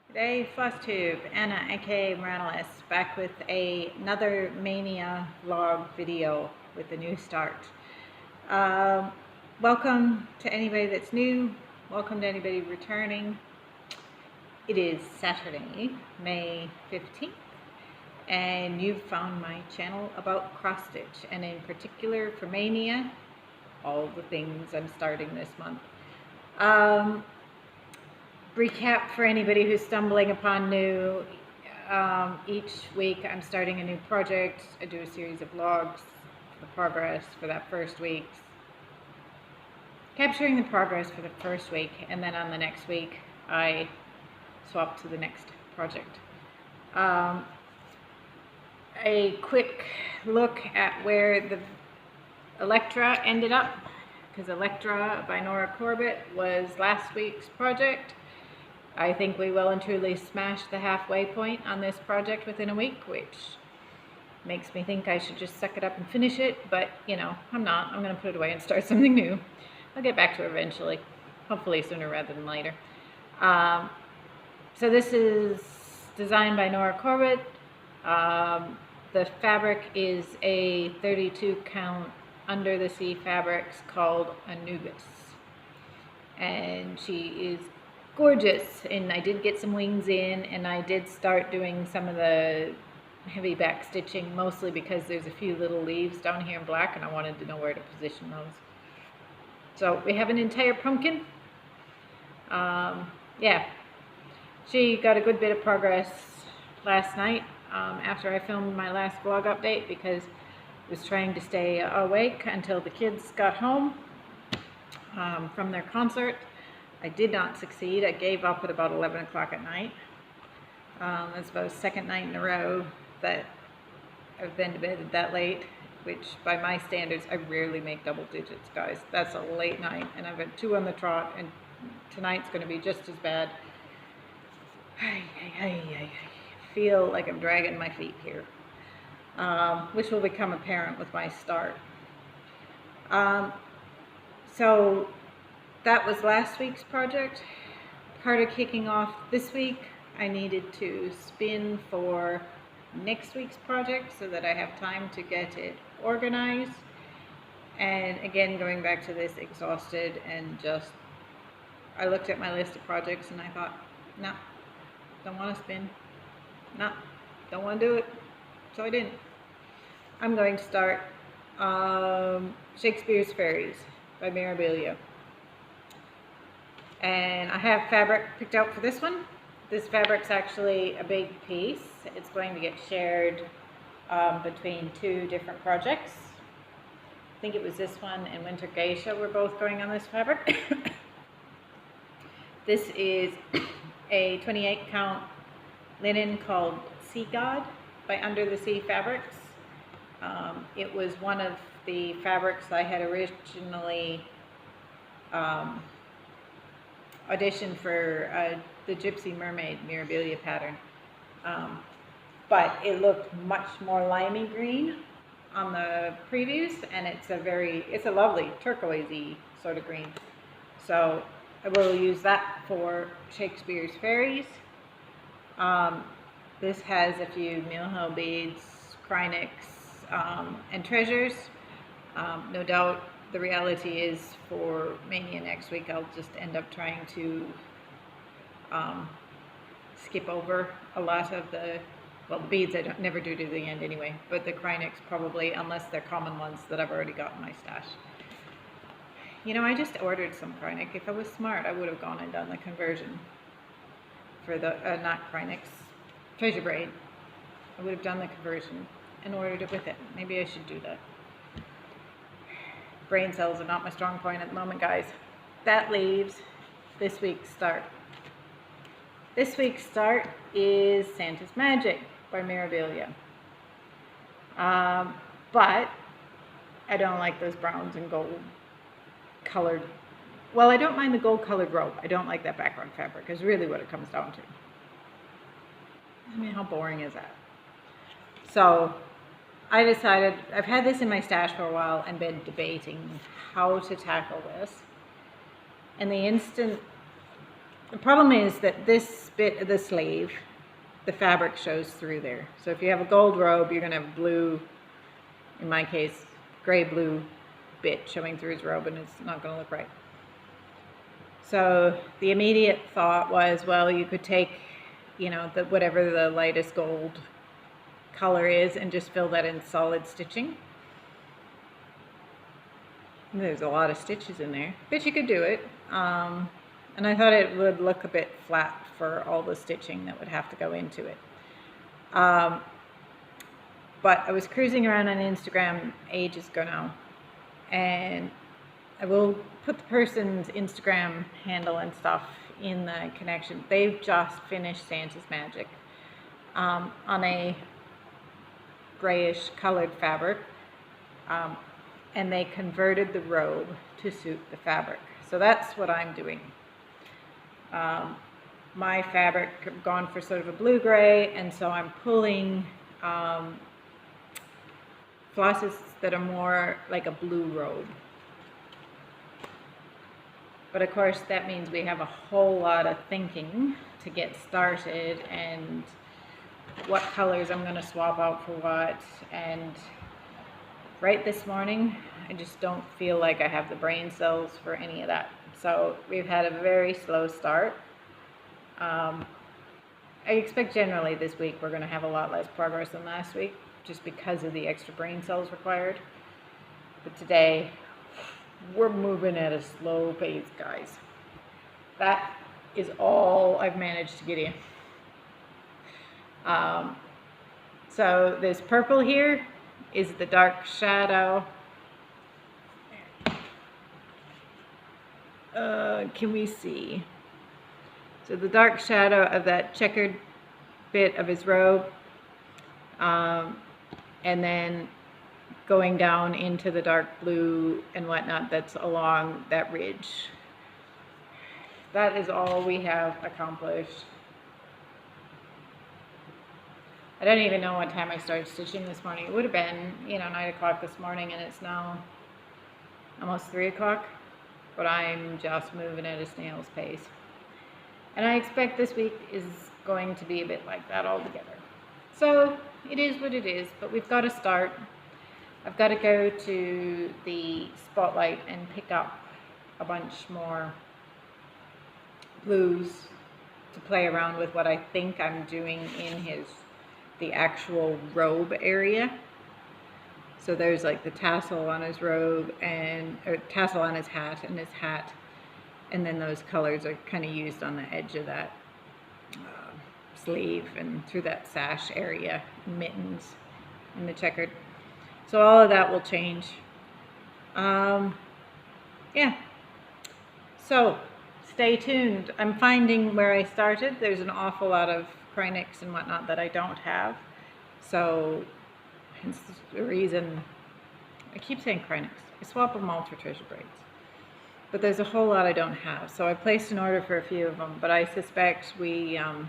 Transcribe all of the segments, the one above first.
Today, Flosstube, Anna, aka Morales, back with another Maynia vlog video with a new start. Welcome to anybody that's new. Welcome to anybody returning. It is Saturday, May 15th, and you've found my channel about cross-stitch, and in particular for Maynia, all the things I'm starting this month. Recap for anybody who's stumbling upon new. Each week I'm starting a new project. I do a series of vlogs for the progress for that first week, capturing the progress for the first week, and then on the next week I swap to the next project. A quick look at where the Electra ended up, because Electra by Nora Corbett was last week's project. I think we well and truly smashed the halfway point on this project within a week, which makes me think I should just suck it up and finish it, but you know, I'm not. I'm going to put it away and start something new. I'll get back to it eventually, hopefully sooner rather than later. So this is designed by Nora Corbett. The fabric is a 32 count under the sea fabrics called Anubis, and she is gorgeous, and I did get some wings in, and I did start doing some of the heavy back stitching, mostly because there's a few little leaves down here in black and I wanted to know where to position those. So we have an entire pumpkin. Yeah, she got a good bit of progress last night after I filmed my last vlog update, because I was trying to stay awake until the kids got home from their concert. I did not succeed. I gave up at about 11 o'clock at night. That's about the second night in a row that I've been to bed that late, which by my standards, I rarely make double digits, guys. That's a late night, and I've had 2 on the trot, and tonight's going to be just as bad. I feel like I'm dragging my feet here, which will become apparent with my start. So that was last week's project. Part of kicking off this week, I needed to spin for next week's project so that I have time to get it organized. And again, going back to this exhausted and just, I looked at my list of projects and I thought, no, don't want to spin. No, don't want to do it. So I didn't. I'm going to start Shakespeare's Fairies by Maribelia. And I have fabric picked out for this one. This fabric's actually a big piece. It's going to get shared between 2 different projects. I think it was this one and Winter Geisha were both going on this fabric. This is a 28 count linen called Sea God by Under the Sea Fabrics. It was one of the fabrics I had originally auditioned for the Gypsy Mermaid Mirabilia pattern, but it looked much more limey green on the previews, and it's a lovely turquoisey sort of green. So I will use that for Shakespeare's Fairies. This has a few millhill beads, cryonics, and treasures. No doubt the reality is for Maynia next week, I'll just end up trying to skip over a lot of the beads I never do to the end anyway, but the cryonics probably, unless they're common ones that I've already got in my stash. You know, I just ordered some cryonic. If I was smart, I would have gone and done the conversion for the, not cryonics, treasure braid. I would have done the conversion and ordered it with it. Maybe I should do that. Brain cells are not my strong point at the moment, guys. That leaves this week's start. This week's start is Santa's Magic by Maribelia. But I don't like those browns and gold colored. Well, I don't mind the gold colored rope. I don't like that background fabric, is really what it comes down to. I mean, how boring is that? So I decided, I've had this in my stash for a while and been debating how to tackle this. And the instant The problem is that this bit of the sleeve, the fabric shows through there. So if you have a gold robe, you're going to have blue, in my case, gray-blue bit showing through his robe, and it's not going to look right. So the immediate thought was, well, you could take, you know, whatever the lightest gold color is and just fill that in solid stitching. And there's a lot of stitches in there, but you could do it. And I thought it would look a bit flat for all the stitching that would have to go into it. But I was cruising around on Instagram ages ago now, and I will put the person's Instagram handle and stuff in the connection. They've just finished Santa's Magic on a grayish colored fabric, and they converted the robe to suit the fabric. So that's what I'm doing. My fabric, I've gone for sort of a blue-gray, and so I'm pulling flosses that are more like a blue robe. But of course that means we have a whole lot of thinking to get started, and what colors I'm going to swap out for what. And right this morning I just don't feel like I have the brain cells for any of that. So we've had a very slow start. I expect generally this week we're going to have a lot less progress than last week, just because of the extra brain cells required. But today we're moving at a slow pace, guys. That is all I've managed to get in. So this purple here is the dark shadow. Can we see? So the dark shadow of that checkered bit of his robe, and then going down into the dark blue and whatnot that's along that ridge. That is all we have accomplished. I don't even know what time I started stitching this morning. It would have been, 9 o'clock this morning, and it's now almost 3 o'clock, but I'm just moving at a snail's pace. And I expect this week is going to be a bit like that altogether. So it is what it is, but we've got to start. I've got to go to the Spotlight and pick up a bunch more blues to play around with what I think I'm doing in the actual robe area. So there's like the tassel on his robe or tassel on his hat, and then those colors are kind of used on the edge of that sleeve and through that sash area, mittens and the checkered. So all of that will change. Yeah. So stay tuned. I'm finding where I started, there's an awful lot of Greenery and whatnot that I don't have. So hence the reason I keep saying Greenery. I swap them all for treasure braids. But there's a whole lot I don't have. So I placed an order for a few of them, but I suspect we are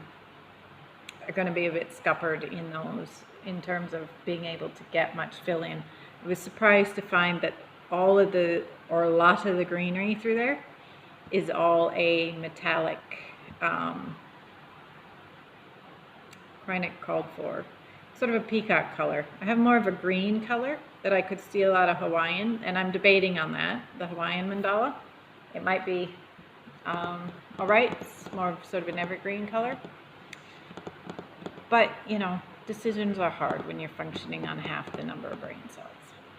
going to be a bit scuppered in those in terms of being able to get much fill in. I was surprised to find that a lot of the greenery through there is all a metallic Greenery called for. Sort of a peacock color. I have more of a green color that I could steal out of Hawaiian, and I'm debating on that, the Hawaiian mandala. It might be alright, it's more of sort of an evergreen color. But, decisions are hard when you're functioning on half the number of brain cells.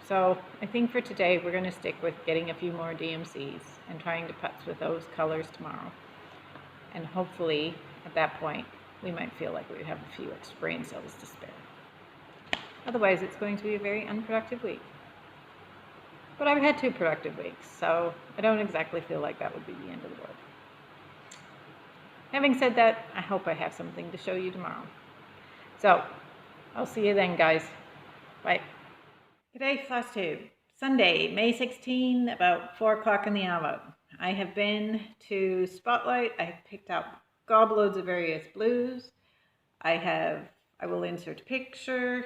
So I think for today we're going to stick with getting a few more DMCs and trying to putz with those colors tomorrow. And hopefully at that point we might feel like we have a few extra brain cells to spare. Otherwise it's going to be a very unproductive week. But I've had 2 productive weeks, so I don't exactly feel like that would be the end of the world. Having said that, I hope I have something to show you tomorrow. So, I'll see you then, guys. Bye. G'day, Flosstube. Sunday, May 16, about 4 o'clock in the hour. I have been to Spotlight. I have picked up gobloads of various blues. I will insert a picture,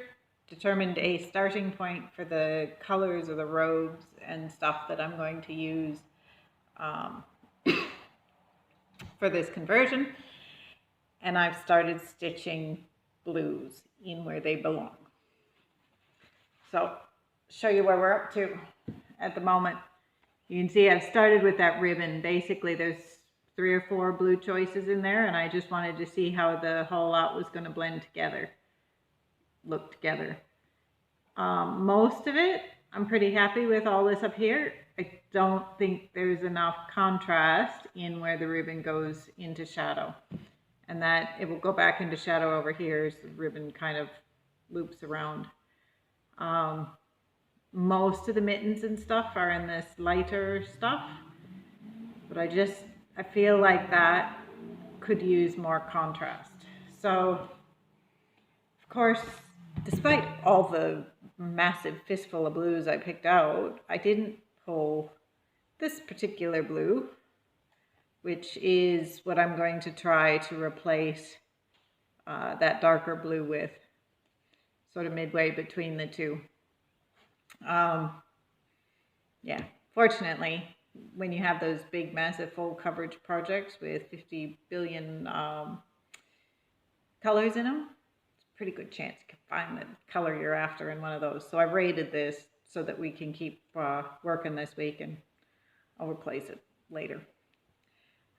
determined a starting point for the colors of the robes and stuff that I'm going to use for this conversion, and I've started stitching blues in where they belong. So show you where we're up to at the moment. You can see I've started with that ribbon. Basically there's 3 or 4 blue choices in there, and I just wanted to see how the whole lot was going to blend together, look together. Most of it I'm pretty happy with. All this up here, I don't think there's enough contrast in where the ribbon goes into shadow, and that it will go back into shadow over here as the ribbon kind of loops around. Most of the mittens and stuff are in this lighter stuff, but I feel like that could use more contrast. So of course, despite all the massive fistful of blues I picked out, I didn't pull this particular blue, which is what I'm going to try to replace that darker blue with, sort of midway between the two. Yeah, fortunately, when you have those big, massive, full coverage projects with 50 billion colors in them, it's a pretty good chance you can find the color you're after in one of those. So I've rated this so that we can keep working this week, and I'll replace it later.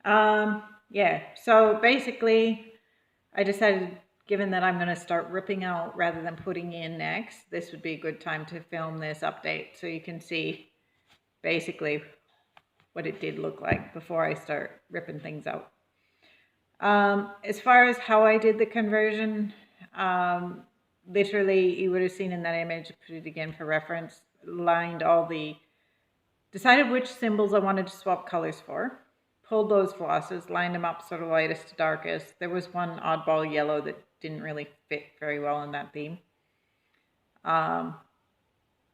Yeah, so basically I decided, given that I'm going to start ripping out rather than putting in next, this would be a good time to film this update so you can see basically what it did look like before I start ripping things out. As far as how I did the conversion, literally you would have seen in that image, put it again for reference, decided which symbols I wanted to swap colors for, pulled those flosses, lined them up sort of lightest to darkest. There was one oddball yellow that didn't really fit very well in that theme.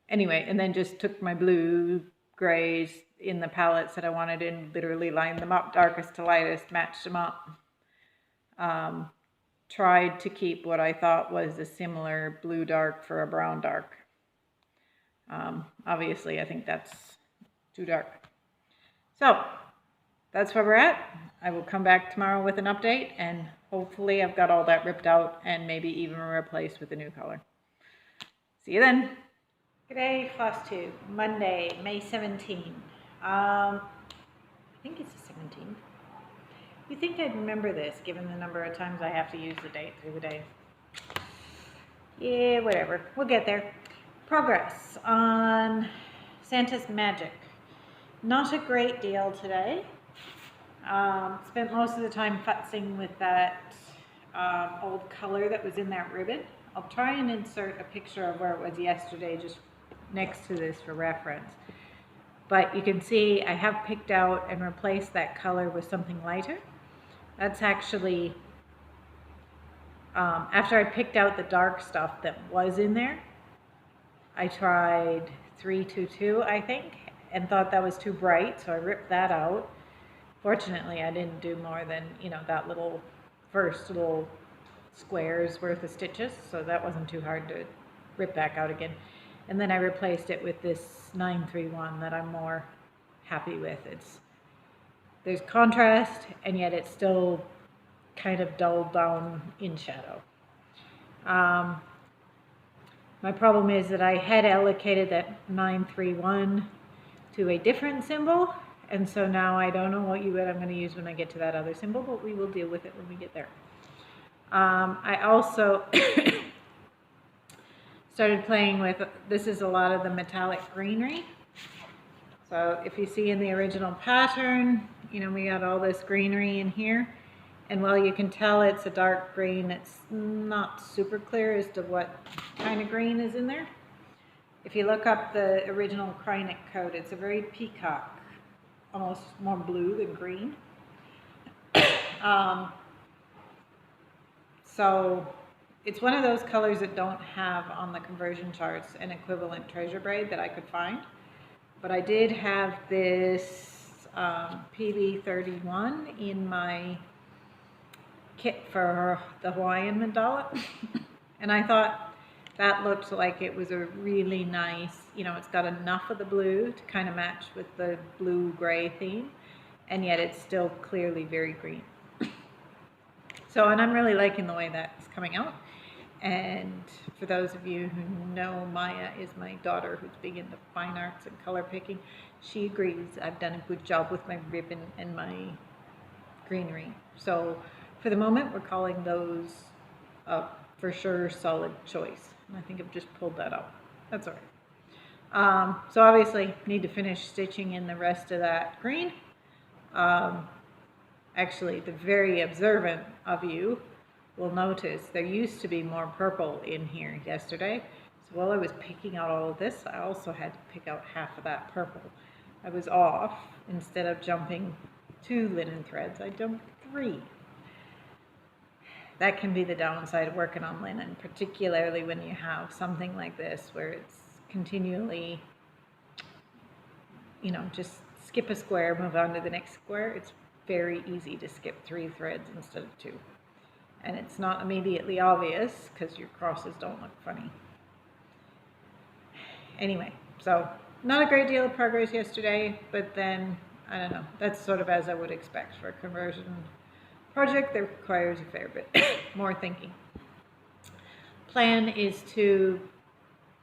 Anyway, and then just took my blue, grays in the palettes that I wanted and literally lined them up darkest to lightest, matched them up. Tried to keep what I thought was a similar blue dark for a brown dark. Obviously, I think that's too dark. So that's where we're at. I will come back tomorrow with an update, and hopefully I've got all that ripped out and maybe even replaced with a new color. See you then. G'day, Flosstube. Monday, May 17. I think it's the 17th. You'd think I'd remember this, given the number of times I have to use the date through the day. Yeah, whatever. We'll get there. Progress on Santa's Magic. Not a great deal today. Spent most of the time futzing with that old color that was in that ribbon. I'll try and insert a picture of where it was yesterday just next to this for reference. But you can see I have picked out and replaced that color with something lighter. That's actually, after I picked out the dark stuff that was in there, I tried 322, I think, and thought that was too bright, so I ripped that out. Fortunately, I didn't do more than, that little first little squares worth of stitches, so that wasn't too hard to rip back out again. And then I replaced it with this 931 that I'm more happy with. There's contrast, and yet it's still kind of dulled down in shadow. My problem is that I had allocated that 931 to a different symbol, and so now I don't know what I'm going to use when I get to that other symbol, but we will deal with it when we get there. I also started playing with, this is a lot of the metallic greenery. So if you see in the original pattern, we got all this greenery in here. And while you can tell it's a dark green, it's not super clear as to what kind of green is in there. If you look up the original Greenery code, it's a very peacock, almost more blue than green. So it's one of those colors that don't have on the conversion charts an equivalent treasure braid that I could find. But I did have this PB31 in my kit for the Hawaiian mandala. And I thought that looked like it was a really nice, it's got enough of the blue to kind of match with the blue-gray theme. and yet it's still clearly very green. So, and I'm really liking the way that's coming out. And for those of you who know, Maya is my daughter who's big into fine arts and color picking. She agrees I've done a good job with my ribbon and my greenery. So for the moment, we're calling those for sure solid choice. And I think I've just pulled that up. That's all right. So obviously need to finish stitching in the rest of that green. Actually, the very observant of you will notice there used to be more purple in here yesterday. So while I was picking out all of this, I also had to pick out half of that purple. I was off. Instead of jumping 2 linen threads, I jumped 3. That can be the downside of working on linen, particularly when you have something like this where it's continually, you know, just skip a square, move on to the next square. It's very easy to skip 3 threads instead of 2. And it's not immediately obvious because your crosses don't look funny. Anyway, so not a great deal of progress yesterday, but then, I don't know, that's sort of as I would expect for a conversion project that requires a fair bit more thinking. Plan is to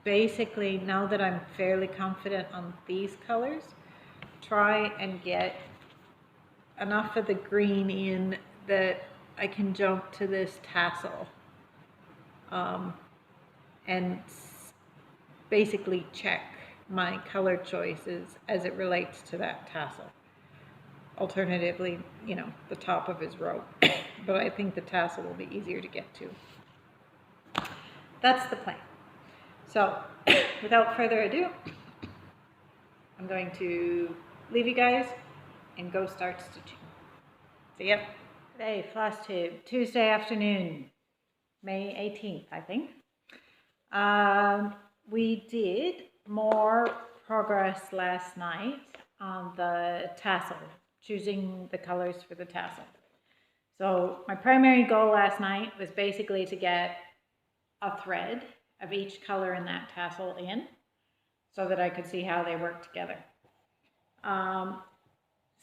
basically, now that I'm fairly confident on these colors, try and get enough of the green in that I can jump to this tassel and basically check my color choices as it relates to that tassel. Alternatively, you know, the top of his robe. But I think the tassel will be easier to get to. That's the plan. So, without further ado, I'm going to leave you guys and go start stitching. See ya. Today, Flosstube, Tuesday afternoon, May 18th, I think. We did more progress last night on the tassel, choosing the colors for the tassel. So my primary goal last night was basically to get a thread of each color in that tassel in so that I could see how they work together.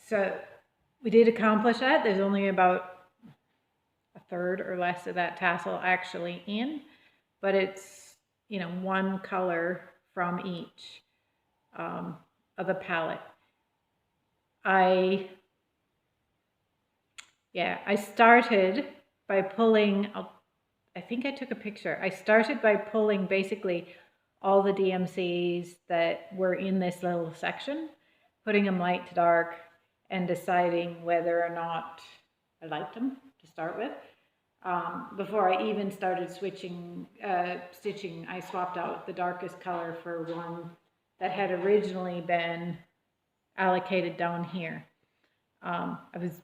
So we did accomplish that. There's only about a third or less of that tassel actually in, but it's, you know, one color from each of the palette. I started by pulling, I think I took a picture. I started by pulling basically all the DMCs that were in this little section, putting them light to dark, and deciding whether or not I liked them to start with. Before I even started stitching, I swapped out the darkest color for one that had originally been allocated down here. I was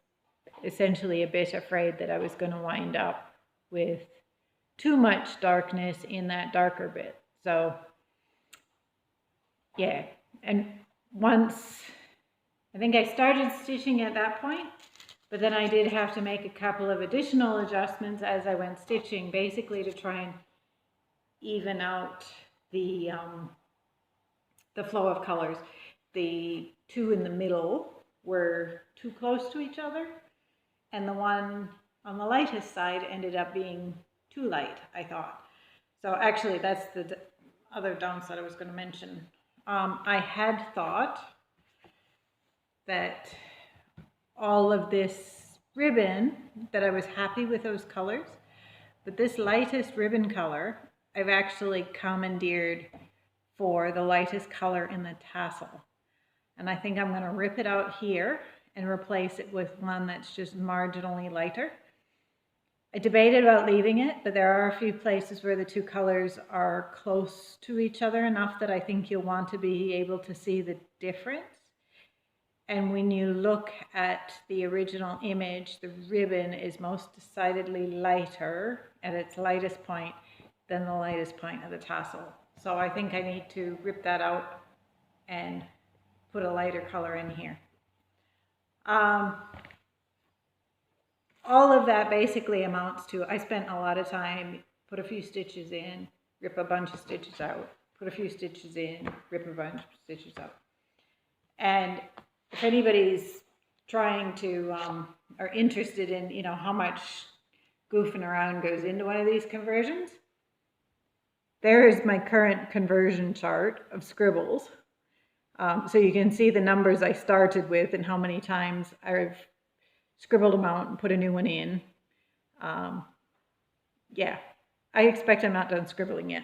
essentially a bit afraid that I was going to wind up with too much darkness in that darker bit. So yeah, and once, I think I started stitching at that point, but then I did have to make a couple of additional adjustments as I went stitching, basically to try and even out the flow of colors. The 2 in the middle were too close to each other, and the one on the lightest side ended up being too light, I thought. So actually, that's the other downside I was going to mention. I had thought that all of this ribbon, that I was happy with those colors, but this lightest ribbon color, I've actually commandeered for the lightest color in the tassel. And I think I'm going to rip it out here and replace it with one that's just marginally lighter. I debated about leaving it, but there are a few places where the 2 colors are close to each other enough that I think you'll want to be able to see the difference. And when you look at the original image, the ribbon is most decidedly lighter at its lightest point than the lightest point of the tassel. So I think I need to rip that out and put a lighter color in here. All of that basically amounts to, I spent a lot of time, put a few stitches in, rip a bunch of stitches out, put a few stitches in, rip a bunch of stitches out. And if anybody's trying to, are interested in, you know, how much goofing around goes into one of these conversions, there is my current conversion chart of scribbles. So you can see the numbers I started with and how many times I've scribbled them out and put a new one in. Yeah, I expect I'm not done scribbling yet.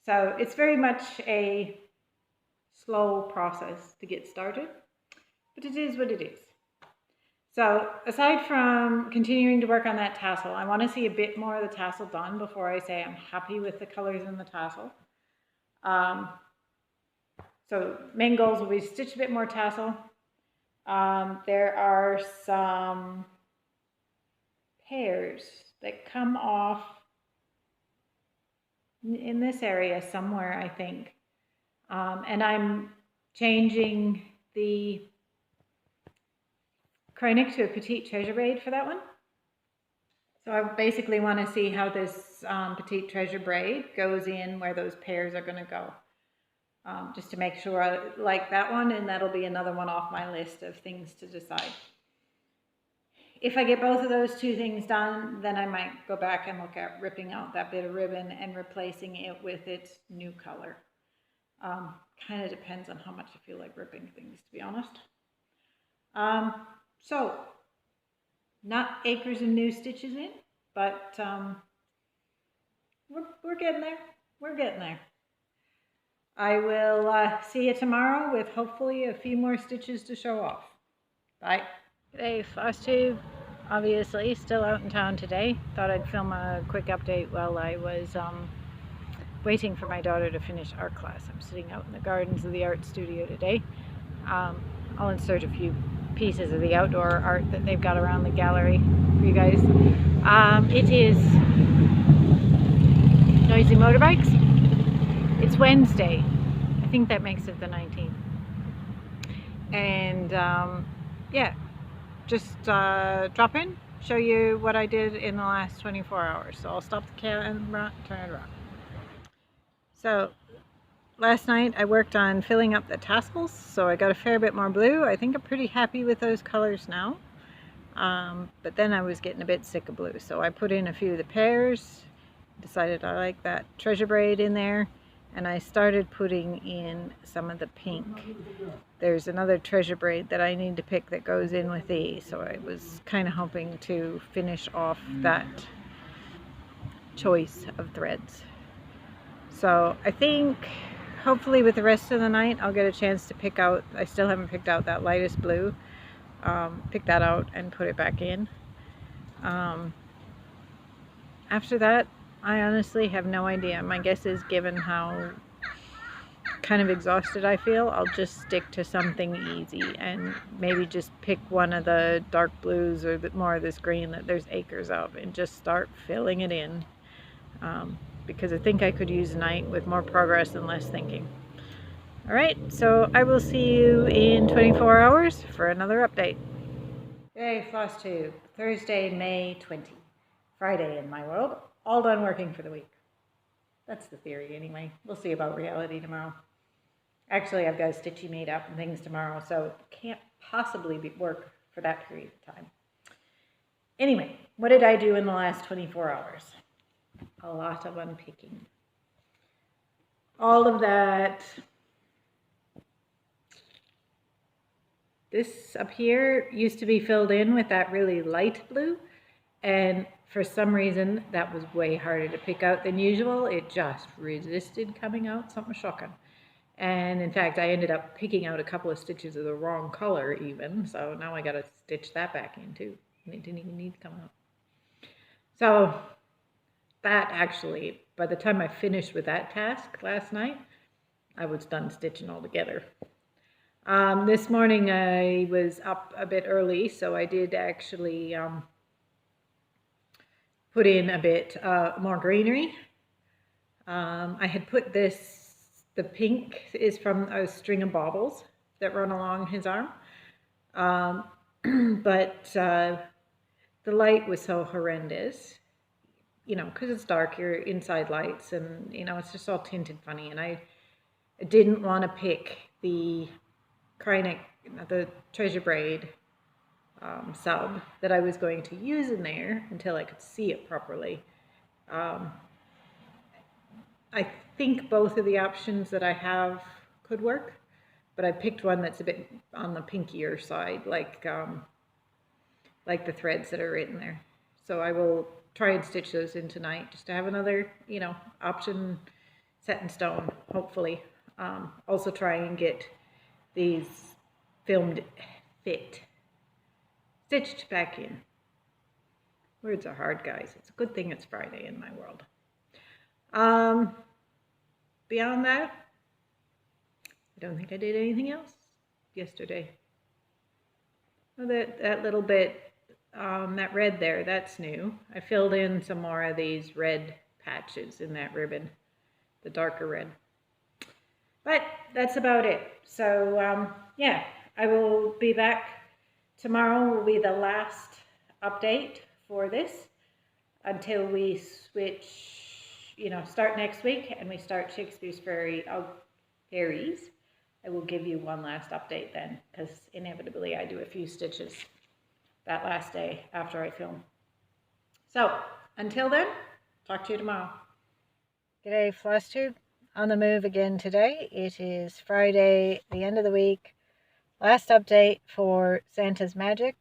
So it's very much a slow process to get started, but it is what it is. So aside from continuing to work on that tassel, I want to see a bit more of the tassel done before I say I'm happy with the colors in the tassel. So main goals will be to stitch a bit more tassel. There are some pairs that come off in this area somewhere, I think. And I'm changing the Greenery to a petite treasure braid for that one. So I basically want to see how this petite treasure braid goes in where those pairs are going to go. Just to make sure I like that one, and that'll be another one off my list of things to decide. If I get both of those two things done, then I might go back and look at ripping out that bit of ribbon and replacing it with its new color. Kind of depends on how much I feel like ripping things, to be honest. So, not acres and new stitches in, but we're getting there. We're getting there. I will see you tomorrow with hopefully a few more stitches to show off. Bye. Hey, Flosstube, obviously still out in town today. Thought I'd film a quick update while I was waiting for my daughter to finish art class. I'm sitting out in the gardens of the art studio today. I'll insert a few pieces of the outdoor art that they've got around the gallery for you guys. It is noisy motorbikes. It's Wednesday. I think that makes it the 19th. And yeah, just drop in, show you what I did in the last 24 hours. So I'll stop the camera, turn it around. So last night I worked on filling up the tassels, so I got a fair bit more blue. I think I'm pretty happy with those colors now. But then I was getting a bit sick of blue, so I put in a few of the pairs, decided I like that treasure braid in there, and I started putting in some of the pink. There's another treasure braid that I need to pick that goes in with these, so I was kind of hoping to finish off that choice of threads. So I think hopefully with the rest of the night I'll get a chance to pick out, I still haven't picked out that lightest blue, pick that out and put it back in. After that, I honestly have no idea. My guess is, given how kind of exhausted I feel, I'll just stick to something easy and maybe just pick one of the dark blues or more of this green that there's acres of and just start filling it in. Because I think I could use a night with more progress and less thinking. Alright, so I will see you in 24 hours for another update. Yay, Flosstube. Thursday, May 20. Friday in my world. All done working for the week. That's the theory anyway. We'll see about reality tomorrow. Actually, I've got a stitchy made up and things tomorrow, so it can't possibly work for that period of time. Anyway, what did I do in the last 24 hours? A lot of unpicking. All of that. This up here used to be filled in with that really light blue, and for some reason that was way harder to pick out than usual. It just resisted coming out, something shocking. And in fact, I ended up picking out a couple of stitches of the wrong color even, so now I got to stitch that back in too. And it didn't even need to come out. So that actually, by the time I finished with that task last night, I was done stitching altogether. This morning I was up a bit early, so I did actually put in a bit more greenery. I had put this, the pink is from a string of baubles that run along his arm, but the light was so horrendous, you know, because it's dark, you're inside lights, and you know, it's just all tinted funny, and I didn't want to pick the Greenery the treasure braid sub that I was going to use in there until I could see it properly. I think both of the options that I have could work, but I picked one that's a bit on the pinkier side, like the threads that are written there. So I will try and stitch those in tonight, just to have another, option set in stone, hopefully. Also try and get these filmed fit, stitched back in. Words are hard, guys. It's a good thing it's Friday in my world. Beyond that, I don't think I did anything else yesterday. Well, that little bit, that red there, that's new. I filled in some more of these red patches in that ribbon, the darker red. But that's about it. So, yeah, I will be back tomorrow. Will be the last update for this until we switch, start next week and we start Shakespeare's Fairies. I will give you one last update then, because inevitably I do a few stitches that last day after I film. So, until then, talk to you tomorrow. G'day, Flosstube. On the move again today. It is Friday, the end of the week. Last update for Santa's Magic.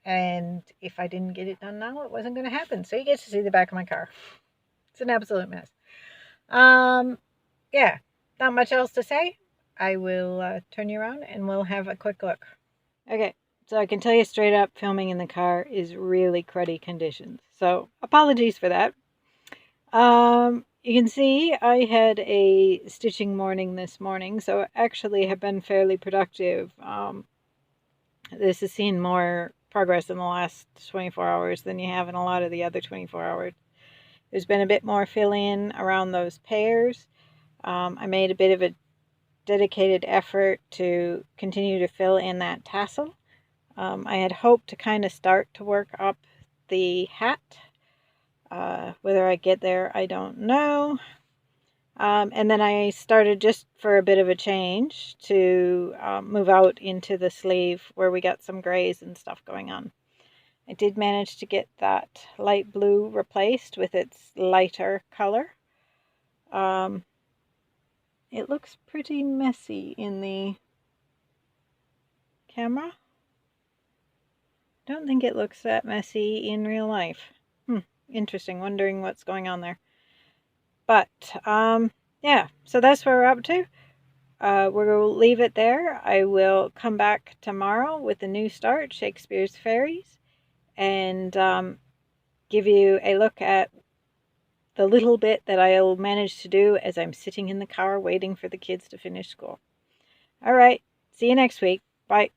And if I didn't get it done now, it wasn't going to happen. So you get to see the back of my car. It's an absolute mess. Yeah, not much else to say. I will turn you around and we'll have a quick look. Okay, so I can tell you straight up, filming in the car is really cruddy conditions. So apologies for that. You can see I had a stitching morning this morning, so I actually have been fairly productive. This has seen more progress in the last 24 hours than you have in a lot of the other 24 hours. There's been a bit more fill-in around those pairs. I made a bit of a dedicated effort to continue to fill in that tassel. I had hoped to kind of start to work up the hat. Whether I get there, I don't know. And then I started, just for a bit of a change, to move out into the sleeve where we got some grays and stuff going on. I did manage to get that light blue replaced with its lighter color. It looks pretty messy in the camera. Don't think it looks that messy in real life. Interesting, wondering what's going on there. But, yeah, so that's where we're up to. We'll leave it there. I will come back tomorrow with a new start, Shakespeare's Fairies, and give you a look at the little bit that I'll manage to do as I'm sitting in the car waiting for the kids to finish school. All right, see you next week. Bye.